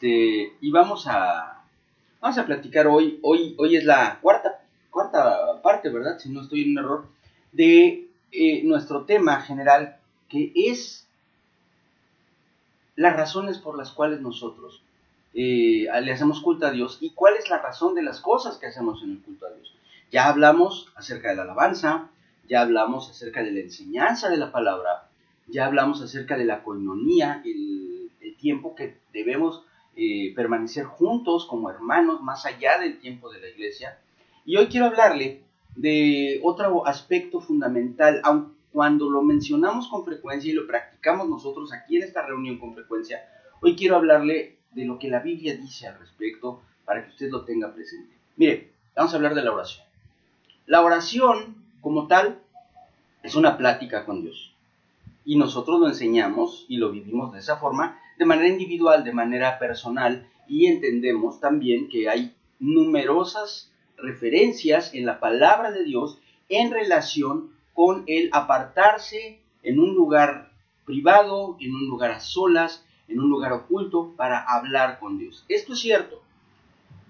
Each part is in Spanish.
Y vamos a platicar hoy es la cuarta parte, ¿verdad? Si no estoy en un error, de nuestro tema general, que es las razones por las cuales nosotros le hacemos culto a Dios y cuál es la razón de las cosas que hacemos en el culto a Dios. Ya hablamos acerca de la alabanza, ya hablamos acerca de la enseñanza de la palabra, ya hablamos acerca de la coinonía, el tiempo que debemos permanecer juntos como hermanos más allá del tiempo de la iglesia. Y hoy quiero hablarle de otro aspecto fundamental, aun cuando lo mencionamos con frecuencia y lo practicamos nosotros aquí en esta reunión con frecuencia. Hoy quiero hablarle de lo que la Biblia dice al respecto para que usted lo tenga presente. Mire, vamos a hablar de la oración. La oración, como tal, es una plática con Dios. Y nosotros lo enseñamos y lo vivimos de esa forma, de manera individual, de manera personal, y entendemos también que hay numerosas referencias en la palabra de Dios en relación con el apartarse en un lugar privado, en un lugar a solas, en un lugar oculto para hablar con Dios. Esto es cierto.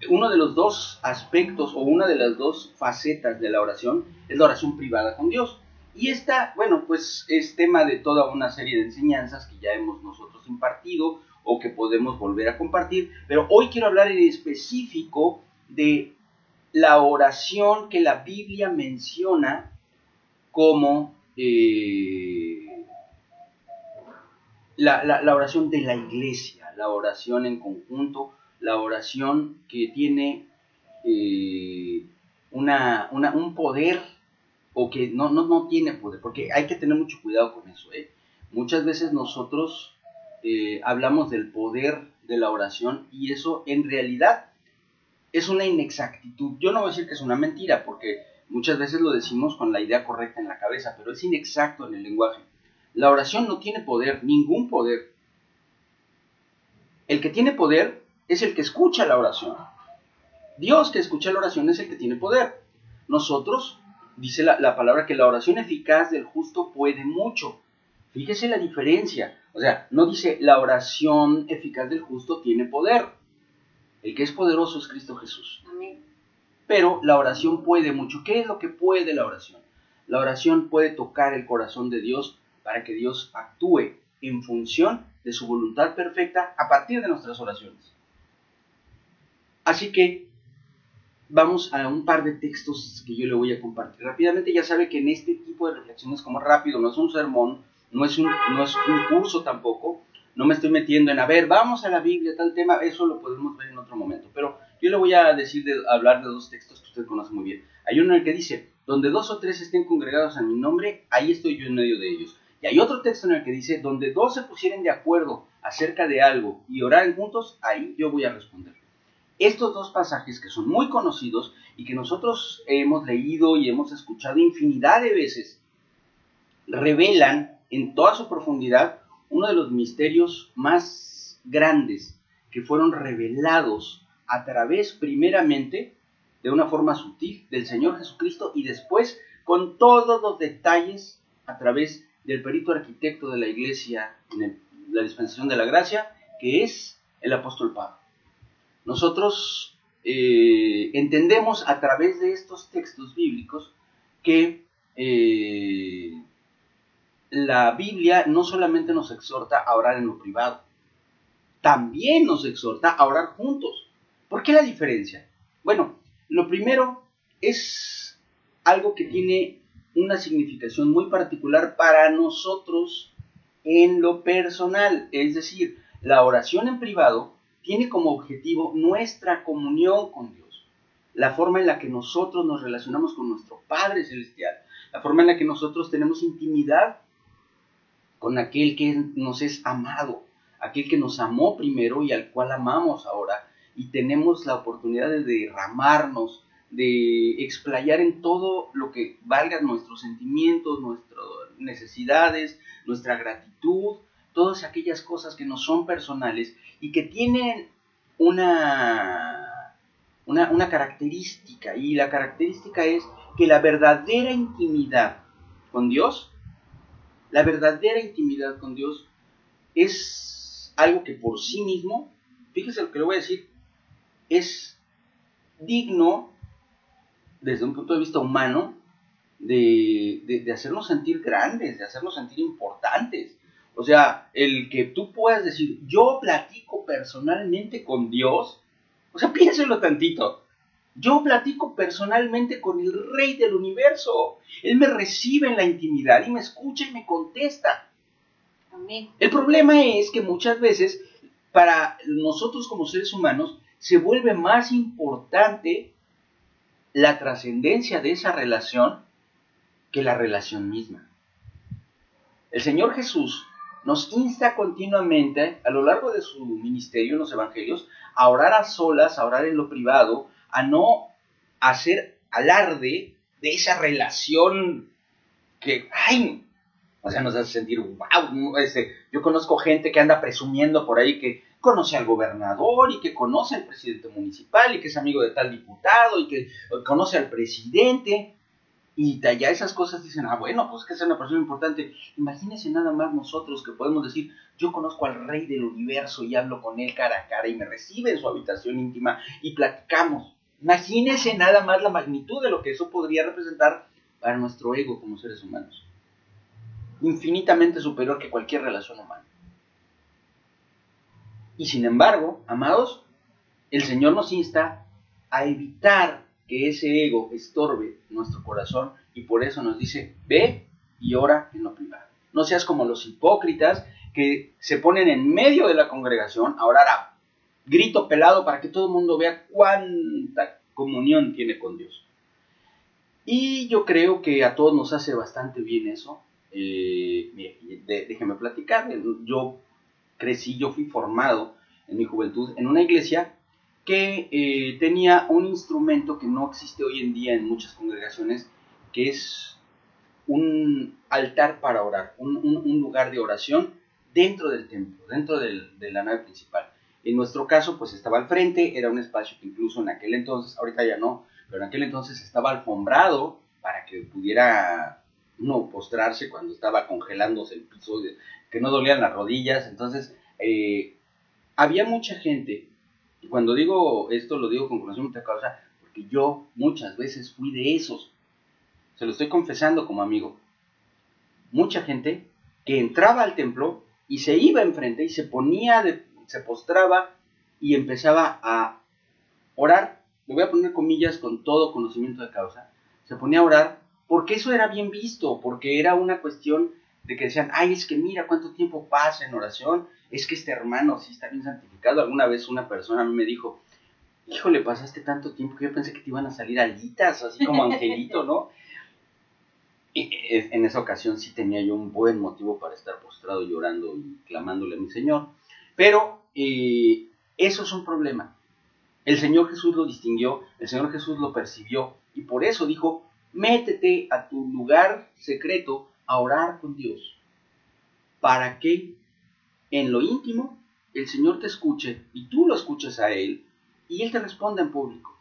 Uno de los dos aspectos o una de las dos facetas de la oración es la oración privada con Dios. Y esta, bueno, pues es tema de toda una serie de enseñanzas que ya hemos nosotros impartido o que podemos volver a compartir, pero hoy quiero hablar en específico de la oración que la Biblia menciona como la oración de la iglesia, la oración en conjunto, la oración que tiene un poder o que no tiene poder, porque hay que tener mucho cuidado con eso. Muchas veces nosotros hablamos del poder de la oración y eso en realidad es una inexactitud. Yo no voy a decir que es una mentira, porque muchas veces lo decimos con la idea correcta en la cabeza, pero es inexacto en el lenguaje. La oración no tiene poder, ningún poder. El que tiene poder es el que escucha la oración. Dios que escucha la oración es el que tiene poder. Nosotros, dice la palabra, que la oración eficaz del justo puede mucho. Fíjese la diferencia. O sea, no dice la oración eficaz del justo tiene poder. El que es poderoso es Cristo Jesús. Amén. Pero la oración puede mucho. ¿Qué es lo que puede la oración? La oración puede tocar el corazón de Dios para que Dios actúe en función de su voluntad perfecta a partir de nuestras oraciones. Así que vamos a un par de textos que yo le voy a compartir rápidamente. Ya sabe que en este tipo de reflexiones, como rápido, no es un sermón, no es un curso tampoco. No me estoy metiendo en, vamos a la Biblia, tal tema, eso lo podemos ver en otro momento. Pero yo le voy a hablar de dos textos que usted conoce muy bien. Hay uno en el que dice, donde 2 o 3 estén congregados en mi nombre, ahí estoy yo en medio de ellos. Y hay otro texto en el que dice, donde 2 se pusieren de acuerdo acerca de algo y oraren juntos, ahí yo voy a responder. Estos dos pasajes que son muy conocidos y que nosotros hemos leído y hemos escuchado infinidad de veces, revelan en toda su profundidad uno de los misterios más grandes que fueron revelados a través primeramente de una forma sutil del Señor Jesucristo y después con todos los detalles a través del perito arquitecto de la iglesia en la dispensación de la gracia, que es el apóstol Pablo. Nosotros entendemos a través de estos textos bíblicos que la Biblia no solamente nos exhorta a orar en lo privado, también nos exhorta a orar juntos. ¿Por qué la diferencia? Bueno, lo primero es algo que tiene una significación muy particular para nosotros en lo personal, es decir, la oración en privado tiene como objetivo nuestra comunión con Dios, la forma en la que nosotros nos relacionamos con nuestro Padre Celestial, la forma en la que nosotros tenemos intimidad con aquel que nos es amado, aquel que nos amó primero y al cual amamos ahora, y tenemos la oportunidad de derramarnos, de explayar en todo lo que valga nuestros sentimientos, nuestras necesidades, nuestra gratitud, todas aquellas cosas que nos son personales y que tienen una característica, y la característica es que la verdadera intimidad con Dios es algo que por sí mismo fíjese lo que le voy a decir, es digno, desde un punto de vista humano, de hacernos sentir grandes, de hacernos sentir importantes. O sea, el que tú puedas decir, yo platico personalmente con Dios, o sea, piénselo tantito. Yo platico personalmente con el Rey del Universo. Él me recibe en la intimidad y me escucha y me contesta. Amén. El problema es que muchas veces, para nosotros como seres humanos, se vuelve más importante la trascendencia de esa relación que la relación misma. El Señor Jesús nos insta continuamente, a lo largo de su ministerio en los evangelios, a orar a solas, a orar en lo privado, a no hacer alarde de esa relación que, ay, o sea, nos hace sentir, wow, yo conozco gente que anda presumiendo por ahí que conoce al gobernador y que conoce al presidente municipal y que es amigo de tal diputado y que conoce al presidente. Y ya esas cosas dicen, bueno, pues que es una persona importante. Imagínense nada más nosotros que podemos decir, yo conozco al Rey del Universo y hablo con él cara a cara y me recibe en su habitación íntima y platicamos. Imagínense nada más la magnitud de lo que eso podría representar para nuestro ego como seres humanos. Infinitamente superior que cualquier relación humana. Y sin embargo, amados, el Señor nos insta a evitar que ese ego estorbe nuestro corazón y por eso nos dice, ve y ora en lo privado. No seas como los hipócritas que se ponen en medio de la congregación a orar a grito pelado para que todo el mundo vea cuánta comunión tiene con Dios. Y yo creo que a todos nos hace bastante bien eso. Déjeme platicar. Yo fui formado en mi juventud en una iglesia que tenía un instrumento que no existe hoy en día en muchas congregaciones, que es un altar para orar, un lugar de oración dentro del templo, dentro de la nave principal. En nuestro caso, pues estaba al frente, era un espacio que incluso en aquel entonces, ahorita ya no, pero en aquel entonces estaba alfombrado para que pudiera no postrarse cuando estaba congelándose el piso, que no dolían las rodillas. Entonces, había mucha gente. Y cuando digo esto, lo digo con conocimiento de causa, porque yo muchas veces fui de esos. Se lo estoy confesando como amigo. Mucha gente que entraba al templo y se iba enfrente y se postraba y empezaba a orar. Le voy a poner comillas con todo conocimiento de causa. Se ponía a orar porque eso era bien visto, porque era una cuestión de que decían, ay, es que mira cuánto tiempo pasa en oración, es que este hermano sí está bien santificado. Alguna vez una persona a mí me dijo, híjole, pasaste tanto tiempo que yo pensé que te iban a salir alitas, así como angelito, ¿no? Y en esa ocasión sí tenía yo un buen motivo para estar postrado llorando y clamándole a mi Señor. Pero eso es un problema. El Señor Jesús lo distinguió, el Señor Jesús lo percibió y por eso dijo, métete a tu lugar secreto a orar con Dios, para que en lo íntimo el Señor te escuche y tú lo escuches a Él y Él te responda en público.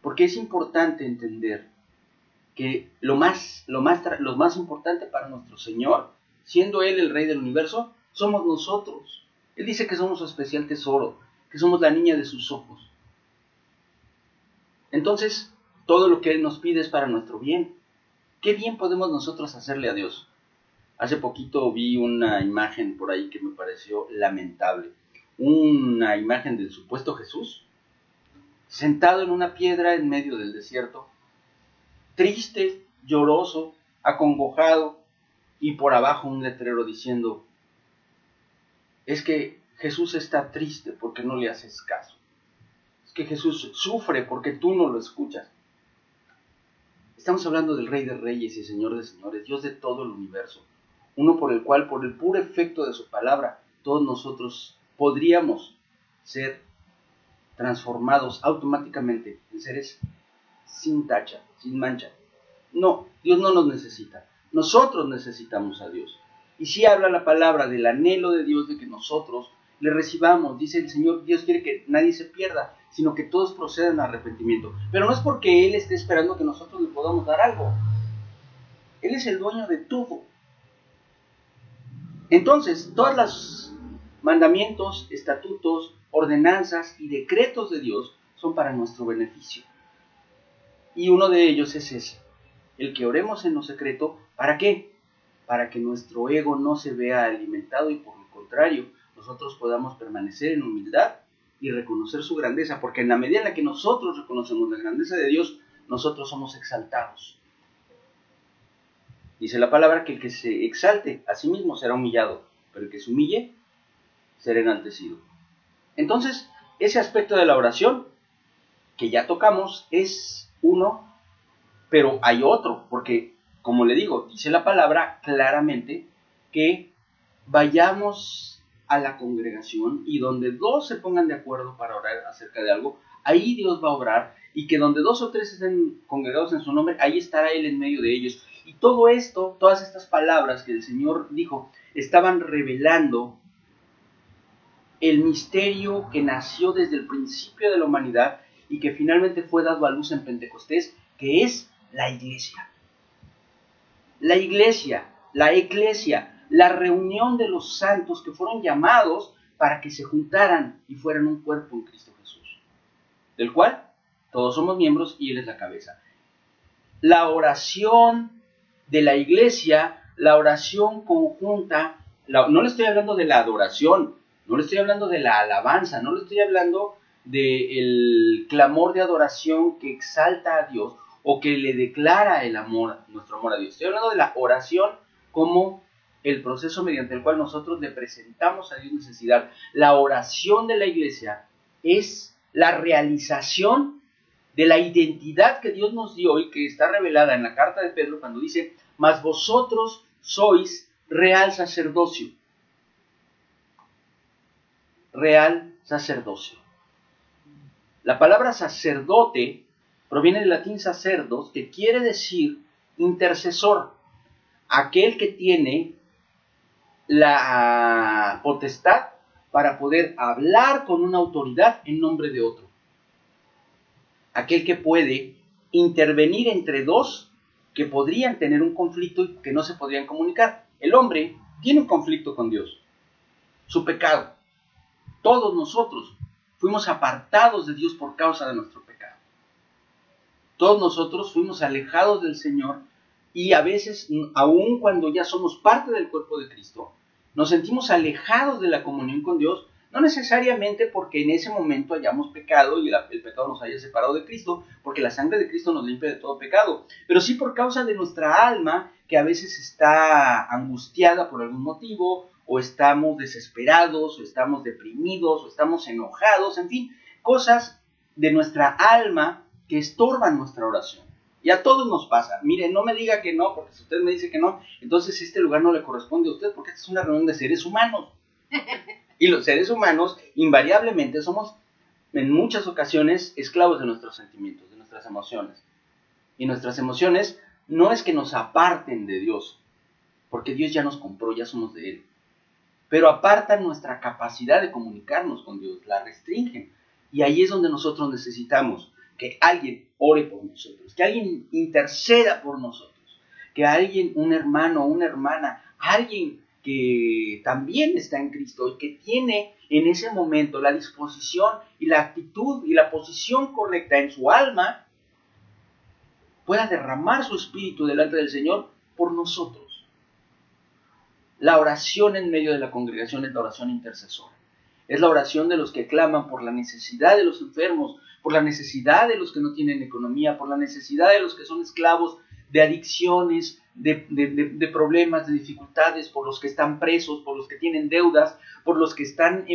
Porque es importante entender que lo más importante para nuestro Señor, siendo Él el Rey del Universo, somos nosotros. Él dice que somos su especial tesoro, que somos la niña de sus ojos. Entonces, todo lo que Él nos pide es para nuestro bien. ¿Qué bien podemos nosotros hacerle a Dios? Hace poquito vi una imagen por ahí que me pareció lamentable. Una imagen del supuesto Jesús, sentado en una piedra en medio del desierto, triste, lloroso, acongojado, y por abajo un letrero diciendo, es que Jesús está triste porque no le haces caso. Es que Jesús sufre porque tú no lo escuchas. Estamos hablando del Rey de Reyes y Señor de Señores, Dios de todo el universo. Uno por el cual, por el puro efecto de su palabra, todos nosotros podríamos ser transformados automáticamente en seres sin tacha, sin mancha. No, Dios no nos necesita. Nosotros necesitamos a Dios. Y sí habla la palabra del anhelo de Dios de que nosotros le recibamos. Dice el Señor, Dios quiere que nadie se pierda, sino que todos procedan al arrepentimiento. Pero no es porque Él esté esperando que nosotros le podamos dar algo. Él es el dueño de todo. Entonces, todos los mandamientos, estatutos, ordenanzas y decretos de Dios son para nuestro beneficio. Y uno de ellos es ese, el que oremos en lo secreto. ¿Para qué? Para que nuestro ego no se vea alimentado y por el contrario, nosotros podamos permanecer en humildad y reconocer su grandeza, porque en la medida en la que nosotros reconocemos la grandeza de Dios, nosotros somos exaltados. Dice la palabra que el que se exalte a sí mismo será humillado, pero el que se humille será enaltecido. Entonces, ese aspecto de la oración que ya tocamos es uno, pero hay otro, porque como le digo, dice la palabra claramente que vayamos a la congregación y donde dos se pongan de acuerdo para orar acerca de algo, ahí Dios va a obrar, y que donde 2 o 3 estén congregados en su nombre, ahí estará Él en medio de ellos. Y todo esto, todas estas palabras que el Señor dijo, estaban revelando el misterio que nació desde el principio de la humanidad y que finalmente fue dado a luz en Pentecostés, que es la iglesia. La iglesia, la eclesia, la reunión de los santos que fueron llamados para que se juntaran y fueran un cuerpo en Cristo Jesús, del cual todos somos miembros y Él es la cabeza. La oración de la iglesia, la oración conjunta, no le estoy hablando de la adoración, no le estoy hablando de la alabanza, no le estoy hablando del clamor de adoración que exalta a Dios o que le declara el amor, nuestro amor a Dios. Estoy hablando de la oración como el proceso mediante el cual nosotros le presentamos a Dios necesidad. La oración de la iglesia es la realización de la identidad que Dios nos dio y que está revelada en la carta de Pedro cuando dice: mas vosotros sois real sacerdocio. Real sacerdocio. La palabra sacerdote proviene del latín sacerdos, que quiere decir intercesor, aquel que tiene la potestad para poder hablar con una autoridad en nombre de otro. Aquel que puede intervenir entre dos que podrían tener un conflicto y que no se podrían comunicar. El hombre tiene un conflicto con Dios, su pecado. Todos nosotros fuimos apartados de Dios por causa de nuestro pecado. Todos nosotros fuimos alejados del Señor y a veces, aun cuando ya somos parte del cuerpo de Cristo, nos sentimos alejados de la comunión con Dios, no necesariamente porque en ese momento hayamos pecado y el pecado nos haya separado de Cristo, porque la sangre de Cristo nos limpia de todo pecado, pero sí por causa de nuestra alma, que a veces está angustiada por algún motivo, o estamos desesperados, o estamos deprimidos, o estamos enojados, en fin, cosas de nuestra alma que estorban nuestra oración. Y a todos nos pasa. Mire, no me diga que no, porque si usted me dice que no, entonces este lugar no le corresponde a usted, porque esta es una reunión de seres humanos. Y los seres humanos invariablemente somos en muchas ocasiones esclavos de nuestros sentimientos, de nuestras emociones. Y nuestras emociones no es que nos aparten de Dios, porque Dios ya nos compró, ya somos de Él. Pero apartan nuestra capacidad de comunicarnos con Dios, la restringen. Y ahí es donde nosotros necesitamos que alguien ore por nosotros, que alguien interceda por nosotros, que alguien, un hermano, una hermana, alguien que también está en Cristo y que tiene en ese momento la disposición y la actitud y la posición correcta en su alma, pueda derramar su espíritu delante del Señor por nosotros. La oración en medio de la congregación es la oración intercesora. Es la oración de los que claman por la necesidad de los enfermos, por la necesidad de los que no tienen economía, por la necesidad de los que son esclavos de adicciones, de problemas, de dificultades, por los que están presos, por los que tienen deudas, por los que están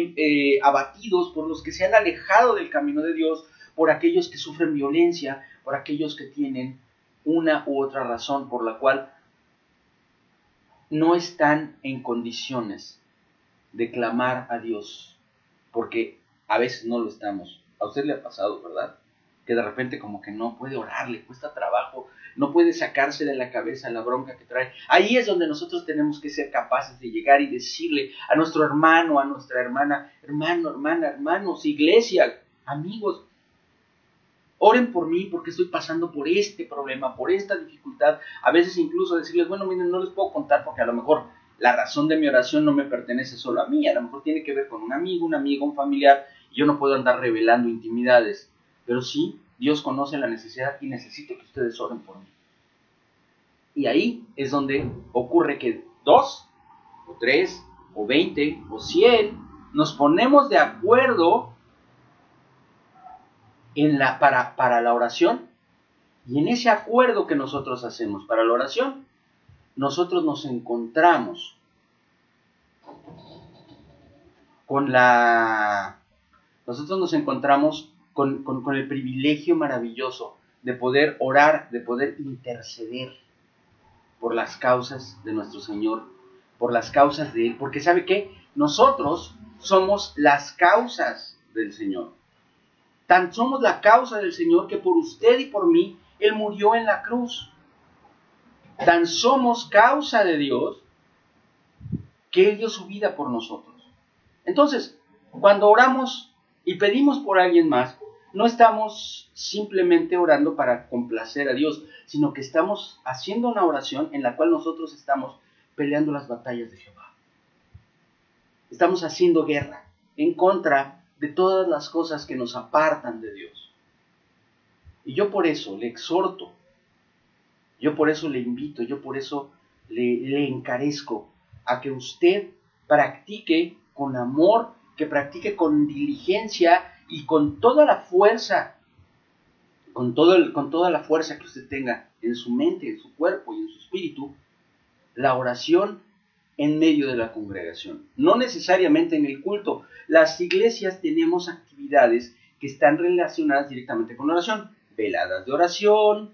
abatidos, por los que se han alejado del camino de Dios, por aquellos que sufren violencia, por aquellos que tienen una u otra razón por la cual no están en condiciones de clamar a Dios, porque a veces no lo estamos. A usted le ha pasado, ¿verdad? Que de repente como que no puede orar, le cuesta trabajo, no puede sacarse de la cabeza la bronca que trae. Ahí es donde nosotros tenemos que ser capaces de llegar y decirle a nuestro hermano, a nuestra hermana: hermano, hermana, hermanos, iglesia, amigos, oren por mí porque estoy pasando por este problema, por esta dificultad. A veces incluso decirles: bueno, miren, no les puedo contar porque a lo mejor la razón de mi oración no me pertenece solo a mí, a lo mejor tiene que ver con un amigo, una amiga, un familiar, Yo no puedo andar revelando intimidades, pero sí, Dios conoce la necesidad y necesito que ustedes oren por mí. Y ahí es donde ocurre que 2, o 3, o 20, o 100, nos ponemos de acuerdo para la oración. Y en ese acuerdo que nosotros hacemos para la oración, nosotros nos encontramos con el privilegio maravilloso de poder orar, de poder interceder por las causas de nuestro Señor, por las causas de Él, porque ¿sabe qué? Nosotros somos las causas del Señor. Tan somos la causa del Señor que por usted y por mí, Él murió en la cruz. Tan somos causa de Dios que Él dio su vida por nosotros. Entonces, cuando oramos y pedimos por alguien más, no estamos simplemente orando para complacer a Dios, sino que estamos haciendo una oración en la cual nosotros estamos peleando las batallas de Jehová. Estamos haciendo guerra en contra de todas las cosas que nos apartan de Dios. Y yo por eso le exhorto, yo por eso le invito, yo por eso le encarezco a que usted practique con amor, que practique con diligencia y con toda la fuerza, con toda la fuerza que usted tenga en su mente, en su cuerpo y en su espíritu, la oración en medio de la congregación. No necesariamente en el culto. Las iglesias tenemos actividades que están relacionadas directamente con la oración. Veladas de oración,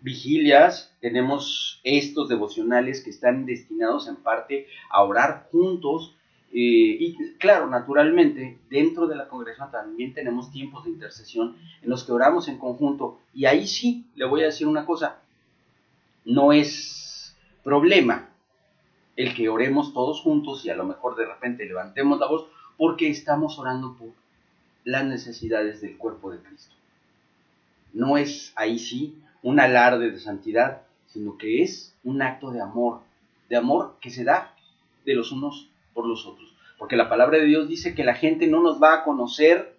vigilias, tenemos estos devocionales que están destinados en parte a orar juntos. Y claro, naturalmente, dentro de la congregación también tenemos tiempos de intercesión en los que oramos en conjunto. Y ahí sí, le voy a decir una cosa, no es problema el que oremos todos juntos y a lo mejor de repente levantemos la voz porque estamos orando por las necesidades del cuerpo de Cristo. No es ahí sí un alarde de santidad, sino que es un acto de amor que se da de los unos por los otros. Porque la palabra de Dios dice que la gente no nos va a conocer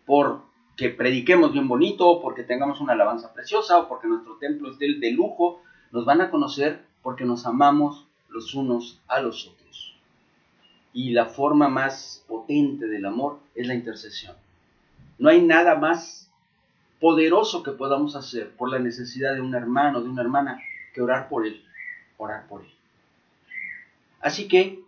porque prediquemos bien bonito, o porque tengamos una alabanza preciosa, o porque nuestro templo es de lujo. Nos van a conocer porque nos amamos los unos a los otros. Y la forma más potente del amor es la intercesión. No hay nada más poderoso que podamos hacer por la necesidad de un hermano, de una hermana, que orar por él. Así que,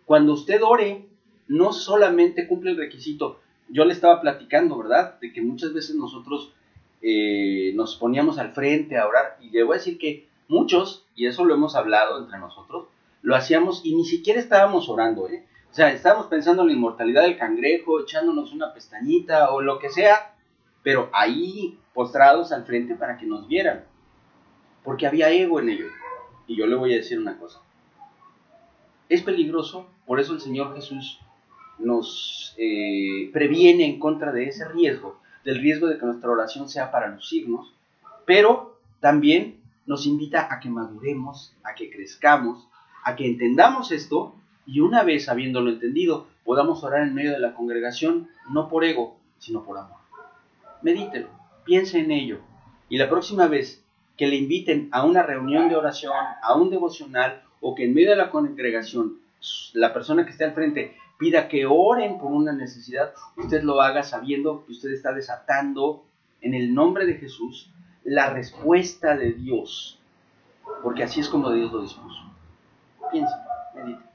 cuando usted ore, no solamente cumple el requisito. Yo le estaba platicando, ¿verdad?, de que muchas veces nosotros nos poníamos al frente a orar, y le voy a decir que muchos, y eso lo hemos hablado entre nosotros, lo hacíamos y ni siquiera estábamos orando, O sea, estábamos pensando en la inmortalidad del cangrejo, echándonos una pestañita o lo que sea, pero ahí postrados al frente para que nos vieran, porque había ego en ello. Y yo le voy a decir una cosa, es peligroso, por eso el Señor Jesús nos previene en contra de ese riesgo, del riesgo de que nuestra oración sea para lucirnos, pero también nos invita a que maduremos, a que crezcamos, a que entendamos esto, y una vez habiéndolo entendido, podamos orar en medio de la congregación, no por ego, sino por amor. Medítelo, piense en ello, y la próxima vez que le inviten a una reunión de oración, a un devocional, o que en medio de la congregación la persona que esté al frente pida que oren por una necesidad, usted lo haga sabiendo que usted está desatando en el nombre de Jesús la respuesta de Dios, porque así es como Dios lo dispuso. Piense, medite.